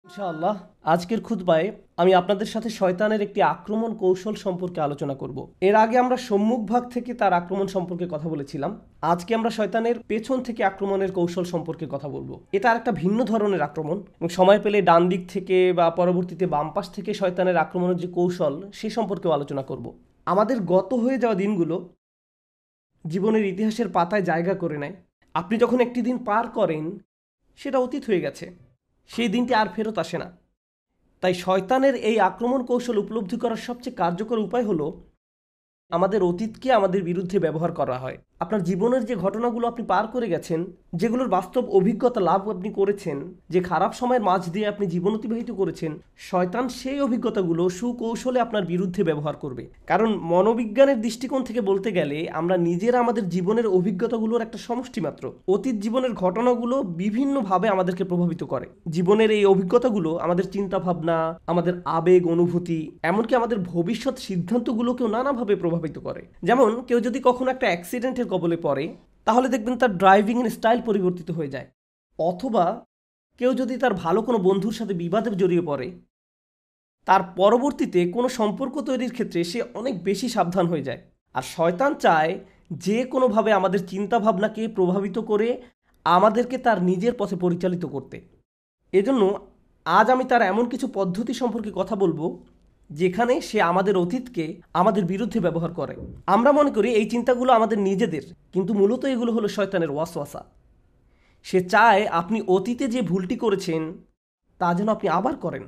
ইনশাআল্লাহ আজকের খুতবায় আমি আপনাদের সাথে শয়তানের একটি আক্রমণ কৌশল সম্পর্কে আলোচনা করব। এর আগে আমরা সম্মুখ ভাগ থেকে তার আক্রমণ সম্পর্কে কথা বলেছিলাম। আজকে আমরা শয়তানের পেছন থেকে আক্রমণের কৌশল সম্পর্কে কথা বলবো। এটা আরেকটা ভিন্ন ধরনের আক্রমণ এবং সময় পেলে ডান দিক থেকে বা পরবর্তীতে বাম পাশ থেকে শয়তানের আক্রমণের যে কৌশল সে সম্পর্কেও আলোচনা করব। আমাদের গত হয়ে যাওয়া দিনগুলো জীবনের ইতিহাসের পাতায় জায়গা করে নেয়। আপনি যখন একটি দিন পার করেন সেটা অতীত হয়ে গেছে, সেই দিনটি আর ফেরত আসে না। তাই শয়তানের এই আক্রমণ কৌশল উপলব্ধি করার সবচেয়ে কার্যকর উপায় হলো আমাদের অতীতকে আমাদের বিরুদ্ধে ব্যবহার করা হয়। আপনার জীবনের যে ঘটনাগুলো আপনি পার করে গেছেন, যেগুলোর বাস্তব অভিজ্ঞতা লাভ আপনি করেছেন, যে খারাপ সময়ের মাঝ দিয়ে আপনি জীবন অতিবাহিত করেছেন, শয়তান সেই অভিজ্ঞতাগুলো সুকৌশলে আপনার বিরুদ্ধে ব্যবহার করবে। কারণ মনোবিজ্ঞানের দৃষ্টিকোণ থেকে বলতে গেলে আমরা নিজেরা আমাদের জীবনের অভিজ্ঞতাগুলোর একটা সমষ্টি মাত্র। অতীত জীবনের ঘটনাগুলো বিভিন্নভাবে আমাদেরকে প্রভাবিত করে। জীবনের এই অভিজ্ঞতাগুলো আমাদের চিন্তাভাবনা, আমাদের আবেগ অনুভূতি, এমনকি আমাদের ভবিষ্যৎ সিদ্ধান্তগুলোকেও নানাভাবে প্রভাবিত করে। যেমন কেউ যদি কখনো একটা অ্যাক্সিডেন্টের কবলে পড়ে, তাহলে দেখবেন তার ড্রাইভিংয়ের স্টাইল পরিবর্তিত হয়ে যায়। অথবা কেউ যদি তার ভালো কোনো বন্ধুর সাথে বিবাদে জড়িয়ে পড়ে, তার পরবর্তীতে কোনো সম্পর্ক তৈরির ক্ষেত্রে সে অনেক বেশি সাবধান হয়ে যায়। আর শয়তান চায় যে কোনোভাবে আমাদের চিন্তাভাবনাকে প্রভাবিত করে আমাদেরকে তার নিজের পথে পরিচালিত করতে। এজন্য আজ আমি তার এমন কিছু পদ্ধতি সম্পর্কে কথা বলবো যেখানে সে আমাদের অতীতকে আমাদের বিরুদ্ধে ব্যবহার করে। আমরা মনে করি এই চিন্তাগুলো আমাদের নিজেদের, কিন্তু মূলত এগুলো হলো শয়তানের ওয়াসওয়াসা। সে চায় আপনি অতীতে যে ভুলটি করেছেন তা যেন আপনি আবার করেন।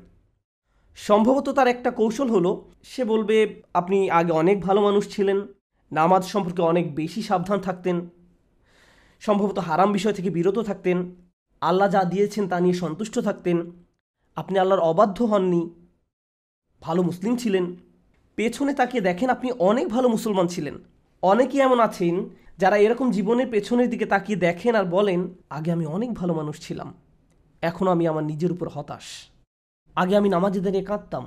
সম্ভবত তার একটা কৌশল হলো সে বলবে আপনি আগে অনেক ভালো মানুষ ছিলেন, নামাজ সম্পর্কে অনেক বেশি সাবধান থাকতেন, সম্ভবত হারাম বিষয় থেকে বিরত থাকতেন, আল্লাহ যা দিয়েছেন তা নিয়ে সন্তুষ্ট থাকতেন, আপনি আল্লাহর অবাধ্য হননি, ভালো মুসলিম ছিলেন। পেছনে তাকিয়ে দেখেন আপনি অনেক ভালো মুসলমান ছিলেন। অনেকেই এমন আছেন যারা এরকম জীবনের পেছনের দিকে তাকিয়ে দেখেন আর বলেন আগে আমি অনেক ভালো মানুষ ছিলাম, এখন আমি আমার নিজের উপর হতাশ। আগে আমি নামাজে দাঁড়িয়ে কাঁদতাম,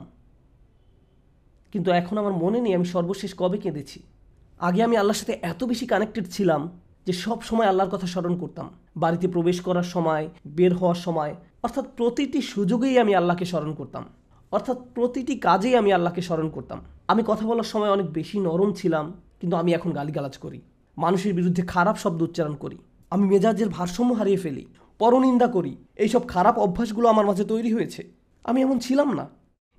কিন্তু এখন আমার মনে নেই আমি সর্বশেষ কবে কেঁদেছি। আগে আমি আল্লাহর সাথে এত বেশি কানেক্টেড ছিলাম যে সব সময় আল্লাহর কথা স্মরণ করতাম। বাড়িতে প্রবেশ করার সময়, বের হওয়ার সময়, অর্থাৎ প্রতিটি সুযোগেই আমি আল্লাহকে স্মরণ করতাম। অর্থাৎ প্রতিটি কাজেই আমি আল্লাহকে স্মরণ করতাম। আমি কথা বলার সময় অনেক বেশি নরম ছিলাম, কিন্তু আমি এখন গালিগালাজ করি, মানুষের বিরুদ্ধে খারাপ শব্দ উচ্চারণ করি, আমি মেজাজের ভারসাম্য হারিয়ে ফেলি, পরনিন্দা করি। এইসব খারাপ অভ্যাসগুলো আমার মাঝে তৈরি হয়েছে। আমি এমন ছিলাম না।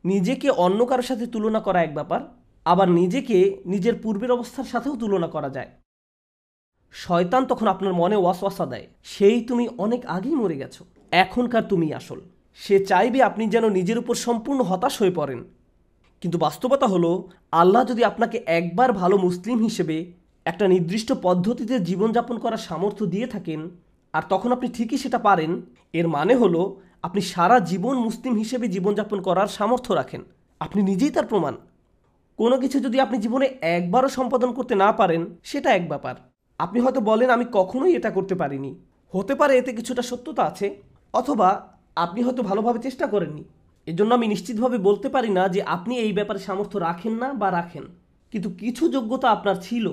নিজেকে অন্য কারোর সাথে তুলনা করা এক ব্যাপার, আবার নিজেকে নিজের পূর্বের অবস্থার সাথেও তুলনা করা যায়। শয়তান তখন আপনার মনে ওয়াসওয়াসা দেয় সেই তুমি অনেক আগেই মরে গেছো, এখনকার তুমি আসল। সে চাইবে আপনি যেন নিজের উপর সম্পূর্ণ হতাশ হয়ে পড়েন। কিন্তু বাস্তবতা হলো আল্লাহ যদি আপনাকে একবার ভালো মুসলিম হিসেবে একটা নির্দিষ্ট পদ্ধতিতে জীবনযাপন করার সামর্থ্য দিয়ে থাকেন, আর তখন আপনি ঠিকই সেটা পারেন, এর মানে হলো আপনি সারা জীবন মুসলিম হিসেবে জীবনযাপন করার সামর্থ্য রাখেন। আপনি নিজেই তার প্রমাণ। কোনো কিছু যদি আপনি জীবনে একবারও সম্পাদন করতে না পারেন সেটা এক ব্যাপার। আপনি হয়তো বলেন আমি কখনোই এটা করতে পারিনি। হতে পারে এতে কিছুটা সত্যতা আছে, অথবা আপনি হয়তো ভালোভাবে চেষ্টা করেননি। এজন্য আমি নিশ্চিতভাবে বলতে পারি না যে আপনি এই ব্যাপারে সামর্থ্য রাখেন না বা রাখেন, কিন্তু কিছু যোগ্যতা আপনার ছিল।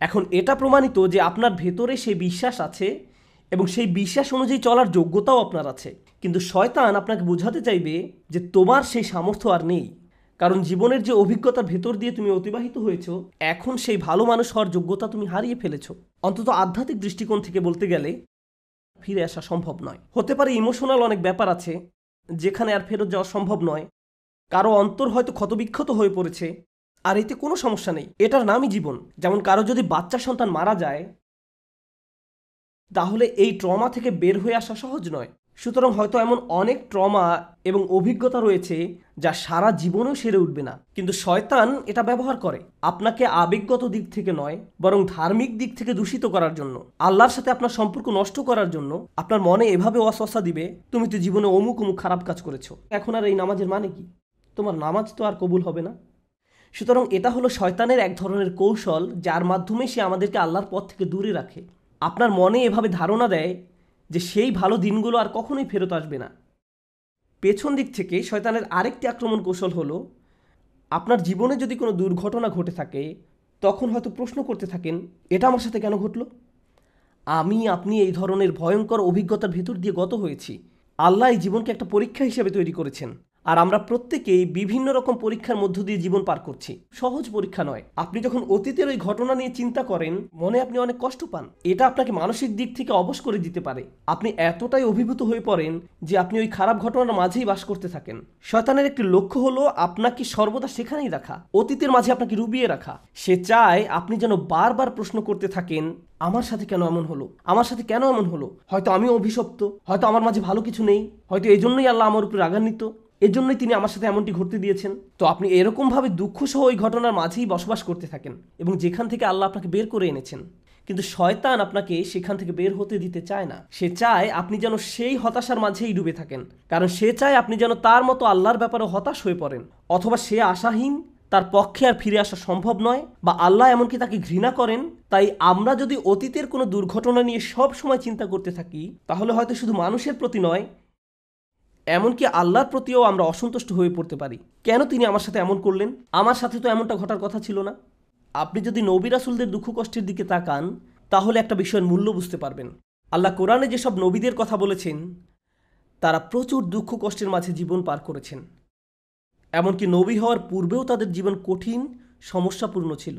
এখন এটা প্রমাণিত যে আপনার ভেতরে সেই বিশ্বাস আছে এবং সেই বিশ্বাস অনুযায়ী চলার যোগ্যতাও আপনার আছে। কিন্তু শয়তান আপনাকে বোঝাতে চাইবে যে তোমার সেই সামর্থ্য আর নেই, কারণ জীবনের যে অভিজ্ঞতার ভেতর দিয়ে তুমি অতিবাহিত হয়েছ, এখন সেই ভালো মানুষ হওয়ার যোগ্যতা তুমি হারিয়ে ফেলেছ। অন্তত আধ্যাত্মিক দৃষ্টিকোণ থেকে বলতে গেলে ফিরে আসা সম্ভব নয়। হতে পারে ইমোশনাল অনেক ব্যাপার আছে যেখানে আর ফেরত যাওয়া সম্ভব নয়। কারো অন্তর হয়তো ক্ষতবিক্ষত হয়ে পড়েছে, আর এতে কোনো সমস্যা নেই, এটার নামই জীবন। যেমন কারো যদি বাচ্চা সন্তান মারা যায়, তাহলে এই ট্রমা থেকে বের হয়ে আসা সহজ নয়। সুতরাং হয়তো এমন অনেক ট্রমা এবং অভিজ্ঞতা রয়েছে যা সারা জীবনেও সেরে উঠবে না। কিন্তু শয়তান এটা ব্যবহার করে আপনাকে আবেগগত দিক থেকে নয়, বরং ধার্মিক দিক থেকে দূষিত করার জন্য, আল্লাহর সাথে আপনার সম্পর্ক নষ্ট করার জন্য। আপনার মনে এভাবে ওয়াসওয়াসা দিবে তুমি তো জীবনে অমুক অমুক খারাপ কাজ করেছো, এখন আর এই নামাজের মানে কি? তোমার নামাজ তো আর কবুল হবে না। সুতরাং এটা হলো শয়তানের এক ধরনের কৌশল, যার মাধ্যমে সে আমাদেরকে আল্লাহর পথ থেকে দূরে রাখে। আপনার মনে এভাবে ধারণা দেয় যে সেই ভালো দিনগুলো আর কখনোই ফেরত আসবে না। পেছন দিক থেকে শয়তানের আরেকটি আক্রমণ কৌশল হলো আপনার জীবনে যদি কোনো দুর্ঘটনা ঘটে থাকে, তখন হয়তো প্রশ্ন করতে থাকেন এটা আমার সাথে কেন ঘটলো। আপনি এই ধরনের ভয়ঙ্কর অভিজ্ঞতার ভেতর দিয়ে গত হয়েছি, আল্লাহ এই জীবনকে একটা পরীক্ষা হিসেবে তৈরি করেছেন, আর আমরা প্রত্যেকেই বিভিন্ন রকম পরীক্ষার মধ্য দিয়ে জীবন পার করছি। সহজ পরীক্ষা নয়। আপনি যখন অতীতের ওই ঘটনা নিয়ে চিন্তা করেন, মনে আপনি অনেক কষ্ট পান। এটা আপনাকে মানসিক দিক থেকে অবশ করে দিতে পারে। আপনি এতটাই অভিভূত হয়ে পড়েন যে আপনি ওই খারাপ ঘটনার মাঝেই বাস করতে থাকেন। শয়তানের একটি লক্ষ্য হলো আপনাকে সর্বদা সেখানেই রাখা, অতীতের মাঝে আপনাকে ডুবিয়ে রাখা। সে চায় আপনি যেন বারবার প্রশ্ন করতে থাকেন, আমার সাথে কেন এমন হলো, আমার সাথে কেন এমন হলো, হয়তো আমি অভিশপ্ত, হয়তো আমার মাঝে ভালো কিছু নেই, হয়তো এই জন্যই আল্লাহ আমার উপর রাগান্বিত, এজন্যই তিনি আমার সাথে এমনটি ঘটতে দিয়েছেন। তো আপনি এরকমভাবে দুঃখ সহ ওই ঘটনার মাঝেই বসবাস করতে থাকেন, এবং যেখান থেকে আল্লাহ আপনাকে বের করে এনেছেন। কিন্তু শয়তান আপনাকে সেখান থেকে বের হতে দিতে চায় না। সে চায় আপনি যেন সেই হতাশার মাঝেই ডুবে থাকেন, কারণ সে চায় আপনি যেন তার মতো আল্লাহর ব্যাপারে হতাশ হয়ে পড়েন, অথবা সে আশাহীন, তার পক্ষে আর ফিরে আসা সম্ভব নয়, বা আল্লাহ এমনকি তাকে ঘৃণা করেন। তাই আমরা যদি অতীতের কোনো দুর্ঘটনা নিয়ে সব সময় চিন্তা করতে থাকি, তাহলে হয়তো শুধু মানুষের প্রতি নয়, এমনকি আল্লাহর প্রতিও আমরা অসন্তুষ্ট হয়ে পড়তে পারি। কেন তিনি আমার সাথে এমন করলেন, আমার সাথে তো এমনটা ঘটার কথা ছিল না। আপনি যদি নবী রাসূলদের দুঃখ কষ্টের দিকে তাকান, তাহলে একটা বিষয়ের মূল্য বুঝতে পারবেন। আল্লাহ কোরআনে যেসব নবীদের কথা বলেছেন, তারা প্রচুর দুঃখ কষ্টের মাঝে জীবন পার করেছেন। এমনকি নবী হওয়ার পূর্বেও তাদের জীবন কঠিন, সমস্যাপূর্ণ ছিল।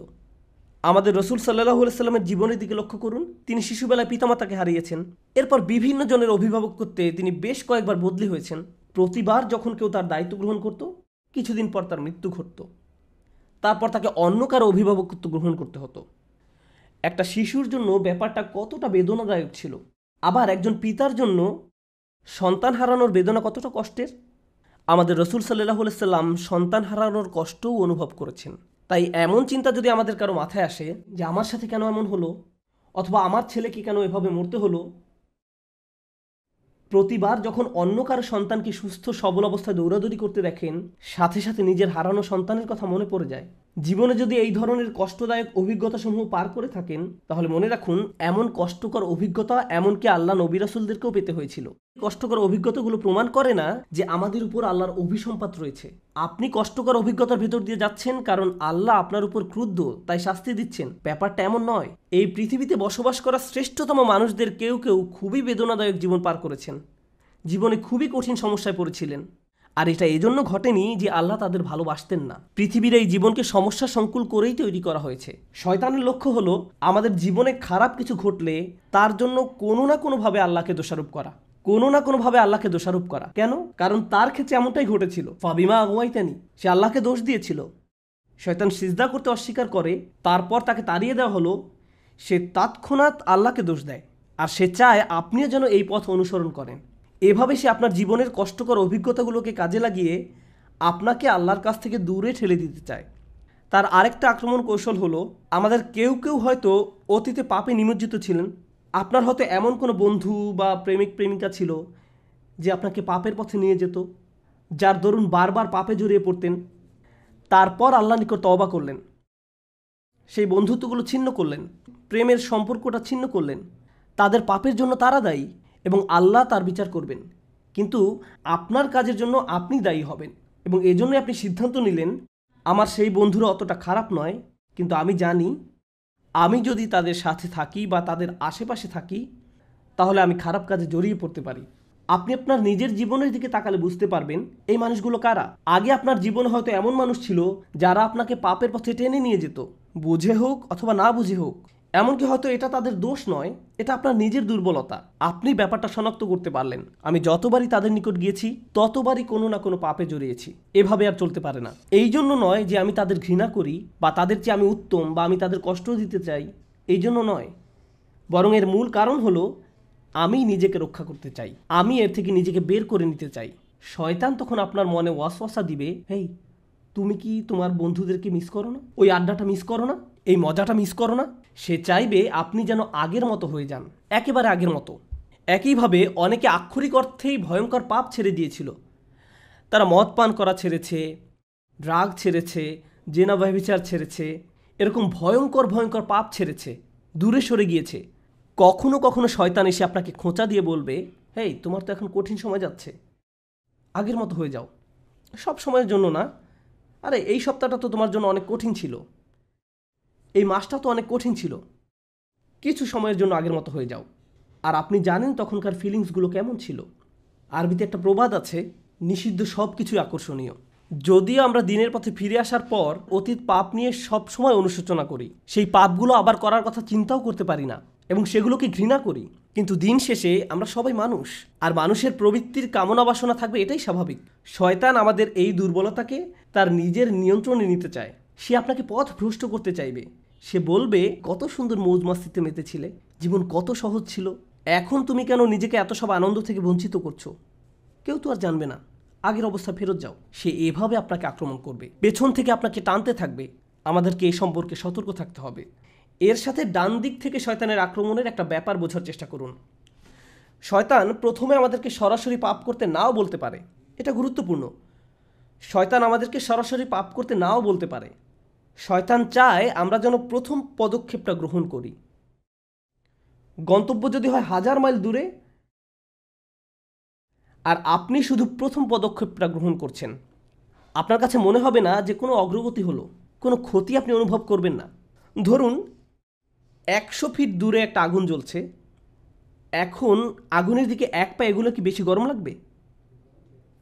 আমাদের রসুল সাল্লাল্লাহু আলাইহি সাল্লামের জীবনের দিকে লক্ষ্য করুন। তিনি শিশুবেলায় পিতামাতাকে হারিয়েছেন। এরপর বিভিন্ন জনের অভিভাবক করতে তিনি বেশ কয়েকবার বদলি হয়েছেন। প্রতিবার যখন কেউ তার দায়িত্ব গ্রহণ করত, কিছুদিন পর তার মৃত্যু ঘটত। তারপর তাকে অন্য কারো অভিভাবকত্ব গ্রহণ করতে হতো। একটা শিশুর জন্য ব্যাপারটা কতটা বেদনাদায়ক ছিল। আবার একজন পিতার জন্য সন্তান হারানোর বেদনা কতটা কষ্টের। আমাদের রসুল সাল্লাল্লাহু আলাইহি সাল্লাম সন্তান হারানোর কষ্টও অনুভব করেছেন। তাই এমন চিন্তা যদি আমাদের কারো মাথায় আসে যে আমার সাথে কেন এমন হলো, অথবা আমার ছেলেকে কেন এভাবে মরতে হলো, প্রতিবার যখন অন্য কারো সন্তানকে সুস্থ সবল অবস্থায় দৌড়াদৌড়ি করতে দেখেন, সাথে সাথে নিজের হারানো সন্তানের কথা মনে পড়ে যায়। জীবনে যদি এই ধরনের কষ্টদায়ক অভিজ্ঞতাসমূহ পার করে থাকেন, তাহলে মনে রাখুন এমন কষ্টকর অভিজ্ঞতা এমনকি আল্লাহ নবী রাসূলদেরকেও পেতে হয়েছিল। কষ্টকর অভিজ্ঞতাগুলো প্রমাণ করে না যে আমাদের উপর আল্লাহর অভিসম্পাত রয়েছে। আপনি কষ্টকর অভিজ্ঞতার ভেতর দিয়ে যাচ্ছেন কারণ আল্লাহ আপনার উপর ক্রুদ্ধ, তাই শাস্তি দিচ্ছেন। ব্যাপারটা এমন নয়। এই পৃথিবীতে বসবাস করা শ্রেষ্ঠতম মানুষদের কেউ কেউ খুবই বেদনাদায়ক জীবন পার করেছেন, জীবনে খুবই কঠিন সমস্যায় পড়েছিলেন। আর এটা এজন্য ঘটেনি যে আল্লাহ তাদের ভালোবাসতেন না। পৃথিবীর এই জীবনকে সমস্যা সংকুল করেই তৈরি করা হয়েছে। শয়তানের লক্ষ্য হলো আমাদের জীবনে খারাপ কিছু ঘটলে তার জন্য কোনো না কোনোভাবে আল্লাহকে দোষারোপ করা, কোনো না কোনোভাবে আল্লাহকে দোষারোপ করা। কেন? কারণ তার ক্ষেত্রে এমনটাই ঘটেছিল। ফাবিমা আগুয়াইতানি, সে আল্লাহকে দোষ দিয়েছিল। শয়তান সিজদা করতে অস্বীকার করে, তারপর তাকে তাড়িয়ে দেওয়া হলো। সে তৎক্ষণাৎ আল্লাহকে দোষ দেয়, আর সে চায় আপনিও যেন এই পথ অনুসরণ করেন। এভাবে সে আপনার জীবনের কষ্টকর অভিজ্ঞতাগুলোকে কাজে লাগিয়ে আপনাকে আল্লাহর কাছ থেকে দূরে ঠেলে দিতে চায়। তার আরেকটা আক্রমণ কৌশল হলো, আমাদের কেউ কেউ হয়তো অতীতে পাপে নিমজ্জিত ছিলেন। আপনার হয়তো এমন কোনো বন্ধু বা প্রেমিক প্রেমিকা ছিল যে আপনাকে পাপের পথে নিয়ে যেত, যার দরুন বারবার পাপে জড়িয়ে পড়তেন। তারপর আল্লাহর নিকট তওবা করলেন, সেই বন্ধুত্বগুলো ছিন্ন করলেন, প্রেমের সম্পর্কটা ছিন্ন করলেন। তাদের পাপের জন্য তারা দায়ী এবং আল্লাহ তার বিচার করবেন। কিন্তু আপনার কাজের জন্য আপনি দায়ী হবেন, এবং এজন্যই আপনি সিদ্ধান্ত নিলেন আমার সেই বন্ধুরা অতটা খারাপ নয়, কিন্তু আমি জানি আমি যদি তাদের সাথে থাকি বা তাদের আশেপাশে থাকি, তাহলে আমি খারাপ কাজে জড়িয়ে পড়তে পারি। আপনি আপনার নিজের জীবনের দিকে তাকালে বুঝতে পারবেন এই মানুষগুলো কারা। আগে আপনার জীবনে হয়তো এমন মানুষ ছিল যারা আপনাকে পাপের পথে টেনে নিয়ে যেত, বুঝে হোক অথবা না বুঝে হোক। এমনকি হয়তো এটা তাদের দোষ নয়, এটা আপনার নিজের দুর্বলতা। আপনি ব্যাপারটা শনাক্ত করতে পারলেন। আমি যতবারই তাদের নিকট গিয়েছি ততবারই কোনো না কোনো পাপে জড়িয়েছি। এভাবে আর চলতে পারে না। এই জন্য নয় যে আমি তাদের ঘৃণা করি বা তাদের চেয়ে আমি উত্তম বা আমি তাদের কষ্ট দিতে চাই, এই জন্য নয়। বরং এর মূল কারণ হলো আমি নিজেকে রক্ষা করতে চাই, আমি এর থেকে নিজেকে বের করে নিতে চাই। শয়তান তখন আপনার মনে ওয়াসওয়াসা দিবে, হেই তুমি কি তোমার বন্ধুদেরকে মিস করো না, ওই আড্ডাটা মিস করো না, এই মজাটা মিস করো না। সে চাইবে আপনি যেন আগের মতো হয়ে যান, একেবারে আগের মতো। একইভাবে অনেকে আক্ষরিক অর্থেই ভয়ঙ্কর পাপ ছেড়ে দিয়েছিল। তারা মদ পান করা ছেড়েছে, ড্রাগ ছেড়েছে, জেনা ব্যভিচার ছেড়েছে, এরকম ভয়ঙ্কর ভয়ঙ্কর পাপ ছেড়েছে, দূরে সরে গিয়েছে। কখনো কখনো শয়তান এসে আপনাকে খোঁচা দিয়ে বলবে, হেই তোমার তো এখন কঠিন সময় যাচ্ছে, আগের মতো হয়ে যাও। সব সময়ের জন্য না, আরে এই সপ্তাহটা তো তোমার জন্য অনেক কঠিন ছিল, এই মাসটা তো অনেক কঠিন ছিল, কিছু সময়ের জন্য আগের মতো হয়ে যাও। আর আপনি জানেন তখনকার ফিলিংসগুলো কেমন ছিল। আরবিতে একটা প্রবাদ আছে, নিষিদ্ধ সব কিছুই আকর্ষণীয়। যদিও আমরা দিনের পথে ফিরে আসার পর অতীত পাপ নিয়ে সবসময় অনুশোচনা করি, সেই পাপগুলো আবার করার কথা চিন্তাও করতে পারি না এবং সেগুলোকে ঘৃণা করি, কিন্তু দিন শেষে আমরা সবাই মানুষ, আর মানুষের প্রবৃত্তির কামনা বাসনা থাকবে, এটাই স্বাভাবিক। শয়তান আমাদের এই দুর্বলতাকে তার নিজের নিয়ন্ত্রণে নিতে চায়। সে আপনাকে পথ ভ্রষ্ট করতে চাইবে। সে বলবে, কত সুন্দর মৌজ মাস্তিতে মেতেছিলে, জীবন কত সহজ ছিল, এখন তুমি কেন নিজেকে এত সব আনন্দ থেকে বঞ্চিত করছো? কেউ তো আর জানবে না, আগের অবস্থা ফেরত যাও। সে এভাবে আপনাকে আক্রমণ করবে, পেছন থেকে আপনাকে টানতে থাকবে। আমাদেরকে এই সম্পর্কে সতর্ক থাকতে হবে। এর সাথে ডান দিক থেকে শয়তানের আক্রমণের একটা ব্যাপার বোঝার চেষ্টা করুন। শয়তান প্রথমে আমাদেরকে সরাসরি পাপ করতে নাও বলতে পারে, এটা গুরুত্বপূর্ণ। শয়তান আমাদেরকে সরাসরি পাপ করতে নাও বলতে পারে। শয়তান চায় আমরা যেন প্রথম পদক্ষেপটা গ্রহণ করি। গন্তব্য যদি হয় 1000 মাইল দূরে, আর আপনি শুধু প্রথম পদক্ষেপটা গ্রহণ করছেন, আপনার কাছে মনে হবে না যে কোনো অগ্রগতি হলো, কোনো ক্ষতি আপনি অনুভব করবেন না। ধরুন 100 ফিট দূরে একটা আগুন জ্বলছে, এখন আগুনের দিকে এক পা এগুলো কি বেশি গরম লাগবে?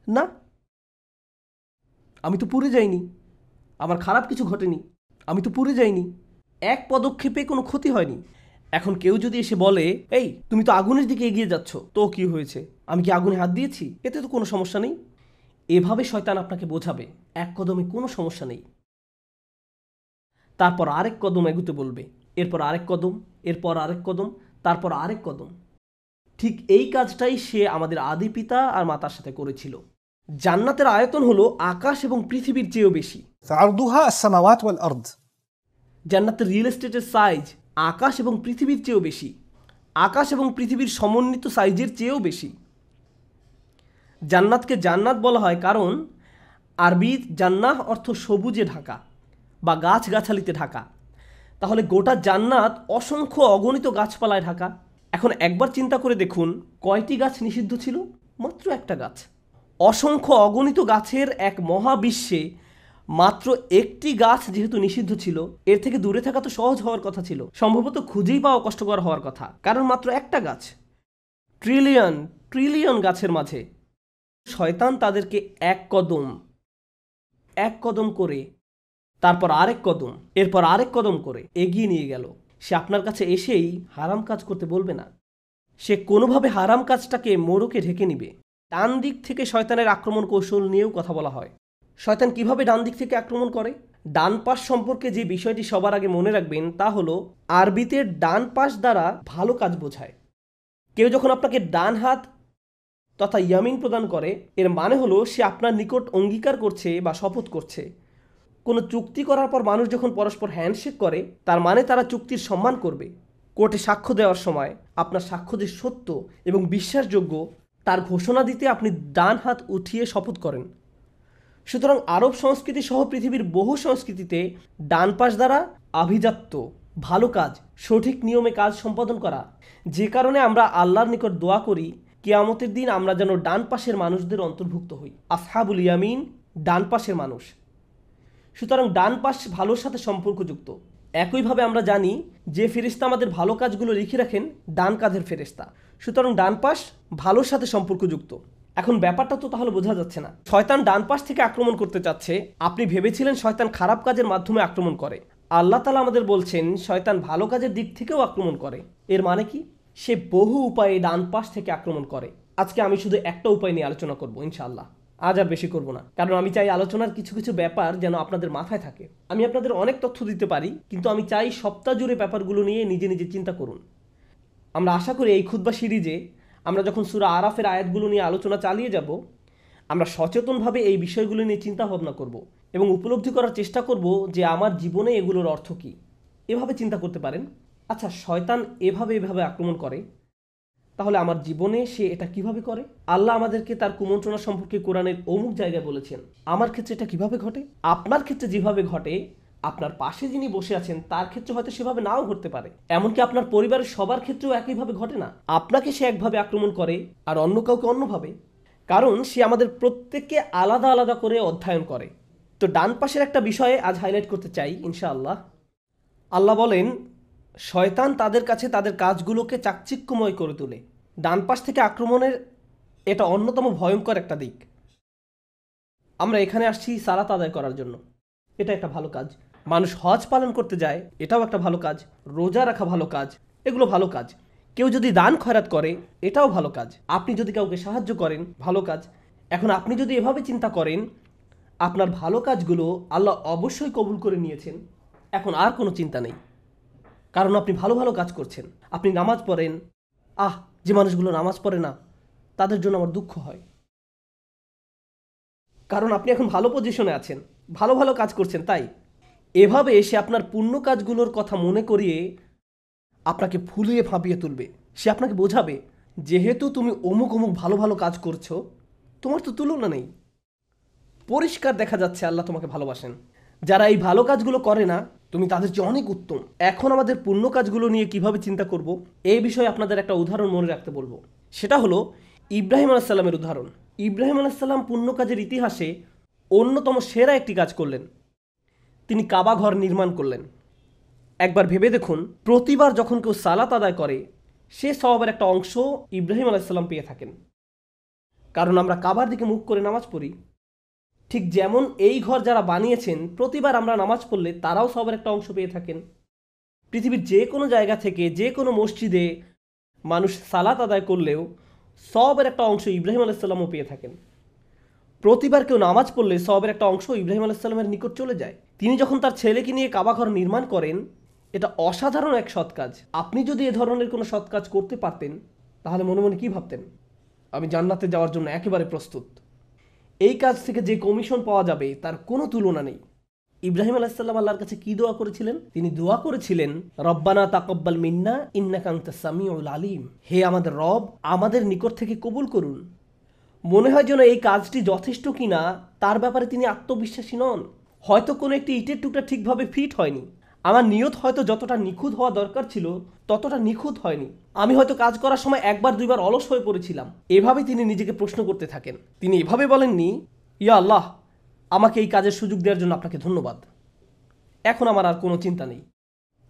না, আমি তো পুড়ে যাইনি, আমার খারাপ কিছু ঘটেনি, আমি তো পুড়ে যাইনি, এক পদক্ষেপে কোনো ক্ষতি হয়নি। এখন কেউ যদি এসে বলে, এই তুমি তো আগুনের দিকে এগিয়ে যাচ্ছ, তো কি হয়েছে, আমি কি আগুনে হাত দিয়েছি, এতে তো কোনো সমস্যা নেই। এভাবে শয়তান আপনাকে বোঝাবে এক কদমে কোনো সমস্যা নেই। তারপর আরেক কদম এগুতে বলবে, এরপর আরেক কদম, এরপর আরেক কদম, তারপর আরেক কদম। ঠিক এই কাজটাই সে আমাদের আদি পিতা আর মাতার সাথে করেছিল। জান্নাতের আয়তন হলো আকাশ এবং পৃথিবীর চেয়েও বেশি। عرضها السماوات والأرض। জান্নাতের রিয়েল এস্টেটের সাইজ আকাশ এবং পৃথিবীর চেয়েও বেশি, আকাশ এবং পৃথিবীর সমন্বিত সাইজের চেয়েও বেশি। জান্নাতকে জান্নাত বলা হয় কারণ আরবি জান্নাহ অর্থ সবুজে ঢাকা বা গাছগাছালিতে ঢাকা। তাহলে গোটা জান্নাত অসংখ্য অগণিত গাছপালায় ঢাকা। এখন একবার চিন্তা করে দেখুন, কয়টি গাছ নিষিদ্ধ ছিল? মাত্র একটা গাছ। অসংখ্য অগণিত গাছের এক মহাবিশ্বে মাত্র একটি গাছ যেহেতু নিষিদ্ধ ছিল, এর থেকে দূরে থাকা তো সহজ হওয়ার কথা ছিল, সম্ভবত খুঁজেই পাওয়া কষ্টকর হওয়ার কথা, কারণ মাত্র একটা গাছ। ট্রিলিয়ন ট্রিলিয়ন গাছের মাঝে শয়তান তাদেরকে এক কদম করে, তারপর আরেক কদম, এরপর আরেক কদম করে এগিয়ে নিয়ে গেল। সে আপনার কাছে এসেই হারাম কাজ করতে বলবে না, সে কোনোভাবে হারাম কাজটাকে মোড়কে ঢেকে নিবে। ডান দিক থেকে শয়তানের আক্রমণ কৌশল নিয়েও কথা বলা হয়। শয়তান কিভাবে ডান দিক থেকে আক্রমণ করে? ডান পাশ সম্পর্কে যে বিষয়টি সবার আগে মনে রাখবেন তা হলো, আরবিতে ডান পাশ দ্বারা ভালো কাজ বোঝায়। কেউ যখন আপনাকে ডান হাত তথা ইয়ামিন প্রদান করে, এর মানে হলো সে আপনার নিকট অঙ্গীকার করছে বা শপথ করছে। কোনো চুক্তি করার পর মানুষ যখন পরস্পর হ্যান্ডশেক করে, তার মানে তারা চুক্তির সম্মান করবে। কোর্টে সাক্ষ্য দেওয়ার সময় আপনার সাক্ষ্য যে সত্য এবং বিশ্বাসযোগ্য তার ঘোষণা দিতে আপনি ডান হাত উঠিয়ে শপথ করেন। সুতরাং আরব সংস্কৃতি সহ পৃথিবীর বহু সংস্কৃতিতে ডান পাশ দ্বারা আভিজাত্য, ভালো কাজ, সঠিক নিয়মে কাজ সম্পাদন করা, যে কারণে আমরা আল্লাহর নিকট দোয়া করি কিয়ামতের দিন আমরা যেন ডান পাশের মানুষদের অন্তর্ভুক্ত হই, আসহাবুল ইয়ামিন, ডান পাশের মানুষ। সুতরাং ডান পাশ ভালোর সাথে সম্পর্কযুক্ত। একইভাবে আমরা জানি যে ফেরেশতা আমাদের ভালো কাজগুলো লিখে রাখেন ডান কাঁধের ফেরেশতা, সুতরাং ডান পাশ ভালোর সাথে সম্পর্কযুক্ত। এখন ব্যাপারটা তো তাহলে বোঝা যাচ্ছে না, শয়তান ডান পাশ থেকে আক্রমণ করতে চাচ্ছে। আপনি ভেবেছিলেন শয়তান খারাপ কাজের মাধ্যমে আক্রমণ করে, আল্লাহ তাআলা আমাদের বলছেন শয়তান ভালো কাজের দিক থেকেও আক্রমণ করে। এর মানে কি? সে বহু উপায়ে ডান পাশ থেকে আক্রমণ করে। আজকে আমি শুধু একটা উপায় নিয়ে আলোচনা করব ইনশাআল্লাহ, আজ আর বেশি করব না, কারণ আমি চাই আলোচনার কিছু কিছু ব্যাপার যেন আপনাদের মাথায় থাকে। আমি আপনাদের অনেক তথ্য দিতে পারি, কিন্তু আমি চাই সপ্তাহ জুড়ে ব্যাপারগুলো নিয়ে নিজে নিজে চিন্তা করুন। আমরা আশা করি এই খুতবা সিরিজে আমরা যখন সূরা আরাফের আয়াতগুলো নিয়ে আলোচনা চালিয়ে যাব, আমরা সচেতনভাবে এই বিষয়গুলো নিয়ে চিন্তা ভাবনা করব এবং উপলব্ধি করার চেষ্টা করব যে আমার জীবনে এগুলোর অর্থ কী। এভাবে চিন্তা করতে পারেন, আচ্ছা শয়তান এভাবে আক্রমণ করে, তাহলে আমার জীবনে সে এটা কিভাবে করে? আল্লাহ আমাদেরকে তার কুমন্ত্রণা সম্পর্কে কোরআনের অমুক জায়গায় বলেছেন, আমার ক্ষেত্রে এটা কিভাবে ঘটে? আপনার ক্ষেত্রে যেভাবে ঘটে, আপনার পাশে যিনি বসে আছেন তার ক্ষেত্রে হয়তো সেভাবে নাও ঘটতে পারে। এমনকি আপনার পরিবারের সবার ক্ষেত্রেও একইভাবে ঘটে না। আপনাকে সে একভাবে আক্রমণ করে আর অন্য কাউকে অন্যভাবে, কারণ সে আমাদের প্রত্যেককে আলাদা আলাদা করে অধ্যয়ন করে। তো ডান পাশের একটা বিষয়ে আজ হাইলাইট করতে চাই ইনশাআল্লাহ। আল্লাহ বলেন, শয়তান তাদের কাছে তাদের কাজগুলোকে চাকচিক্যময় করে তোলে। ডান পাশ থেকে আক্রমণের এটা অন্যতম ভয়ঙ্কর একটা দিক। আমরা এখানে আসছি সালাত আদায় করার জন্য, এটা একটা ভালো কাজ। মানুষ হজ পালন করতে যায়, এটাও একটা ভালো কাজ। রোজা রাখা ভালো কাজ, এগুলো ভালো কাজ। কেউ যদি দান খয়রাত করে, এটাও ভালো কাজ। আপনি যদি কাউকে সাহায্য করেন, ভালো কাজ। এখন আপনি যদি এভাবে চিন্তা করেন আপনার ভালো কাজগুলো আল্লাহ অবশ্যই কবুল করে নিয়েছেন, এখন আর কোনো চিন্তা নেই, কারণ আপনি ভালো ভালো কাজ করছেন। আপনি নামাজ পড়েন, যে মানুষগুলো নামাজ পড়ে না তাদের জন্য আমার দুঃখ হয়, কারণ আপনি এখন ভালো পজিশনে আছেন, ভালো ভালো কাজ করছেন। তাই এভাবে সে আপনার পুণ্য কাজগুলোর কথা মনে করিয়ে আপনাকে ফুলিয়ে ফাঁপিয়ে তুলবে। সে আপনাকে বোঝাবে, যেহেতু তুমি অমুক অমুক ভালো ভালো কাজ করছো, তোমার তো তুলনা নেই, পরিষ্কার দেখা যাচ্ছে আল্লাহ তোমাকে ভালোবাসেন। যারা এই ভালো কাজগুলো করে না, তুমি তাদের চেয়ে অনেক উত্তম। এখন আমাদের পুণ্য কাজগুলো নিয়ে কিভাবে চিন্তা করব, এই বিষয়ে আপনাদের একটা উদাহরণ মনে রাখতে বলবো। সেটা হলো ইব্রাহিম আলাইসাল্লামের উদাহরণ। ইব্রাহিম আলাইসাল্লাম পুণ্য কাজের ইতিহাসে অন্যতম সেরা একটি কাজ করলেন, তিনি কাবা ঘর নির্মাণ করলেন। একবার ভেবে দেখুন, প্রতিবার যখন কেউ সালাত আদায় করে, সে সওয়াবের একটা অংশ ইব্রাহিম আলাইসাল্লাম পেয়ে থাকেন, কারণ আমরা কাবার দিকে মুখ করে নামাজ পড়ি। ঠিক যেমন এই ঘর যারা বানিয়েছেন, প্রতিবার আমরা নামাজ পড়লে তারাও সবার একটা অংশ পেয়ে থাকেন। পৃথিবীর যে কোনো জায়গা থেকে যে কোনো মসজিদে মানুষ সালাত আদায় করলেও সবের একটা অংশ ইব্রাহিম আলাইসাল্লামও পেয়ে থাকেন। প্রতিবার কেউ নামাজ পড়লে সবের একটা অংশ ইব্রাহিম আলাইসাল্লামের নিকট চলে যায়। তিনি যখন তার ছেলেকে নিয়ে কাবা ঘর নির্মাণ করেন, এটা অসাধারণ এক সৎ কাজ। আপনি যদি এ ধরনের কোনো সৎ কাজ করতে পারতেন, তাহলে মনে মনে কি ভাবতেন? আমি জান্নাতে যাওয়ার জন্য একেবারে প্রস্তুত। এই কাজ থেকে যে কমিশন পাওয়া যাবে তার কোনো তুলনা নেই। ইব্রাহিম আলাইহিসসালাম আল্লাহর কাছে কি দোয়া করেছিলেন? তিনি দোয়া করেছিলেন, রব্বানা তাকাব্বাল মিন্না ইন্নাকা আনতাস সামিউল আলিম। হে আমাদের রব, আমাদের নিকট থেকে কবুল করুন। মনে হয় যেন এই কাজটি যথেষ্ট কিনা তার ব্যাপারে তিনি আত্মবিশ্বাসী নন। হয়তো কোনো একটি ইটের টুকরা ঠিকভাবে ফিট হয়নি, আমার নিয়ত হয়তো যতটা নিখুঁত হওয়া দরকার ছিল ততটা নিখুঁত হয়নি, আমি হয়তো কাজ করার সময় একবার দুইবার অলস হয়ে পড়েছিলাম। এভাবে তিনি নিজেকে প্রশ্ন করতে থাকেন। তিনি এভাবে বলেননি, ইয়া আল্লাহ, আমাকে এই কাজের সুযোগ দেওয়ার জন্য আপনাকে ধন্যবাদ, এখন আমার আর কোনো চিন্তা নেই।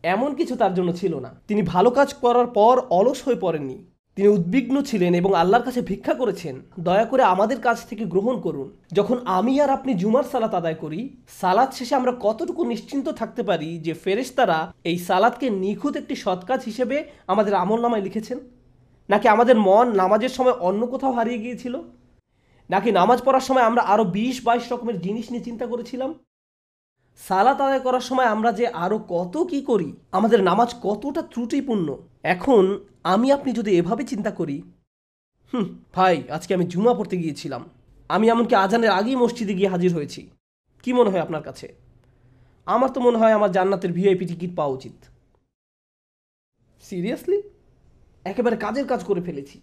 এমন কিছু তার জন্য ছিল না। তিনি ভালো কাজ করার পর অলস হয়ে পড়েননি, তিনি উদ্বিগ্ন ছিলেন এবং আল্লাহর কাছে ভিক্ষা করেছেন, দয়া করে আমাদের কাছ থেকে গ্রহণ করুন। যখন আমি আর আপনি জুমার সালাত আদায় করি, সালাত শেষে আমরা কতটুকু নিশ্চিন্ত থাকতে পারি যে ফেরেশতারা এই সালাতকে নিখুঁত একটি সৎ কাজ হিসেবে আমাদের আমলনামায় লিখেছেন? নাকি আমাদের মন নামাজের সময় অন্য কোথাও হারিয়ে গিয়েছিল? নাকি নামাজ পড়ার সময় আমরা আরও 20-22 রকমের জিনিস নিয়ে চিন্তা করেছিলাম? সালাত আদায় করার সময় আমরা যে আরও কত কি করি, আমাদের নামাজ কতটা ত্রুটিপূর্ণ। এখন আমি আপনি যদি এভাবে চিন্তা করি, ভাই আজকে আমি জুমা পড়তে গিয়েছিলাম, আমি এমনকি আজানের আগেই মসজিদে গিয়ে হাজির হয়েছি, কি মনে হয় আপনার কাছে? আমার তো মনে হয় আমার জান্নাতের ভিআইপি টিকিট পাওয়া উচিত। সিরিয়াসলি, একেবারে কাজের কাজ করে ফেলেছি।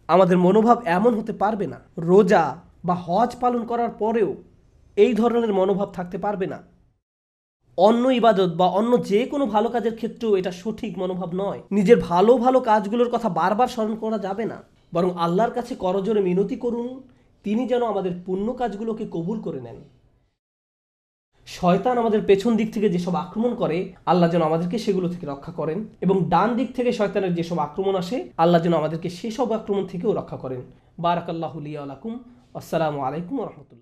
আমাদের মনোভাব এমন হতে পারবে না। রোজা বা হজ পালন করার পরেও এই ধরনের মনোভাব থাকতে পারবে না। অন্য ইবাদত বা অন্য যে কোনো ভালো কাজের ক্ষেত্রেও এটা সঠিক মনোভাব নয়। নিজের ভালো ভালো কাজগুলোর কথা বারবার স্মরণ করা যাবে না, বরং আল্লাহর কাছে করজোরে মিনতি করুন, তিনি যেন আমাদের পুণ্য কাজগুলোকে কবুল করে নেন। শয়তান আমাদের পেছন দিক থেকে যেসব আক্রমণ করে, আল্লাহ যেন আমাদেরকে সেগুলো থেকে রক্ষা করেন, এবং ডান দিক থেকে শয়তানের যেসব আক্রমণ আসে, আল্লাহ যেন আমাদেরকে সেসব আক্রমণ থেকেও রক্ষা করেন। বারাকাল্লাহু লি ওয়া লাকুম। আসসালামু আলাইকুম ওয়া রাহমাতুল্লাহ।